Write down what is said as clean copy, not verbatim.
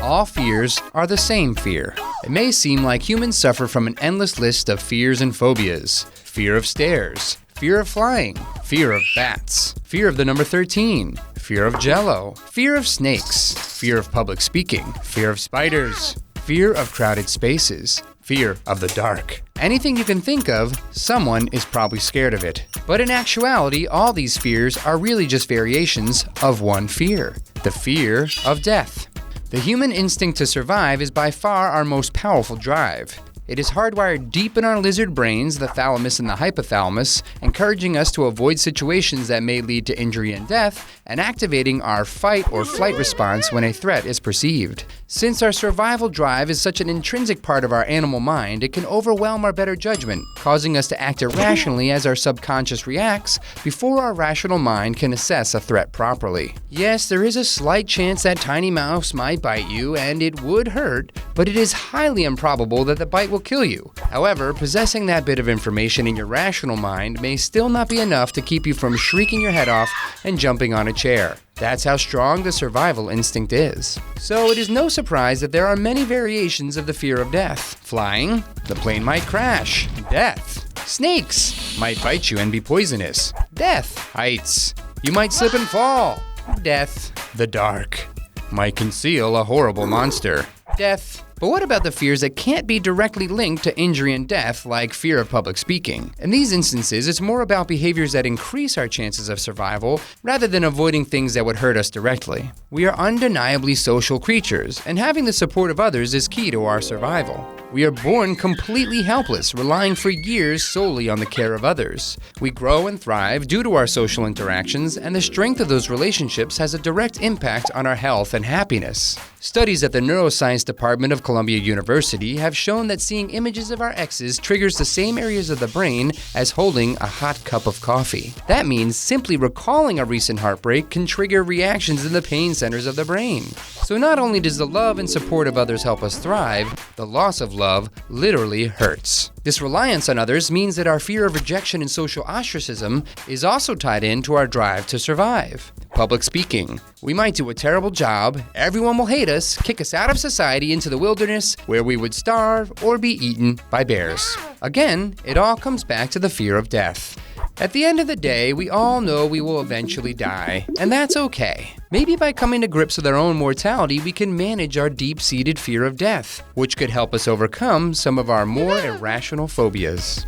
All fears are the same fear. It may seem like humans suffer from an endless list of fears and phobias. Fear of stairs, fear of flying, fear of bats, fear of the number 13, fear of jello, fear of snakes, fear of public speaking, fear of spiders, fear of crowded spaces, fear of the dark. Anything you can think of, someone is probably scared of it. But in actuality, all these fears are really just variations of one fear: the fear of death. The human instinct to survive is by far our most powerful drive. It is hardwired deep in our lizard brains, the thalamus and the hypothalamus, encouraging us to avoid situations that may lead to injury and death, and activating our fight or flight response when a threat is perceived. Since our survival drive is such an intrinsic part of our animal mind, it can overwhelm our better judgment, causing us to act irrationally as our subconscious reacts before our rational mind can assess a threat properly. Yes, there is a slight chance that tiny mouse might bite you, and it would hurt, but it is highly improbable that the bite will kill you. However, possessing that bit of information in your rational mind may still not be enough to keep you from shrieking your head off and jumping on a chair. That's how strong the survival instinct is. So it is no surprise that there are many variations of the fear of death. Flying, the plane might crash. Death. Snakes might bite you and be poisonous. Death. Heights. You might slip and fall. Death. The dark might conceal a horrible monster. Death. But what about the fears that can't be directly linked to injury and death, like fear of public speaking? In these instances, it's more about behaviors that increase our chances of survival rather than avoiding things that would hurt us directly. We are undeniably social creatures, and having the support of others is key to our survival. We are born completely helpless, relying for years solely on the care of others. We grow and thrive due to our social interactions, and the strength of those relationships has a direct impact on our health and happiness. Studies at the Neuroscience Department of Columbia University have shown that seeing images of our exes triggers the same areas of the brain as holding a hot cup of coffee. That means simply recalling a recent heartbreak can trigger reactions in the pain centers of the brain. So not only does the love and support of others help us thrive, the loss of love literally hurts. This reliance on others means that our fear of rejection and social ostracism is also tied into our drive to survive. Public speaking. We might do a terrible job, everyone will hate us, kick us out of society into the wilderness where we would starve or be eaten by bears. Again, it all comes back to the fear of death. At the end of the day, we all know we will eventually die, and that's okay. Maybe by coming to grips with our own mortality, we can manage our deep-seated fear of death, which could help us overcome some of our more irrational phobias.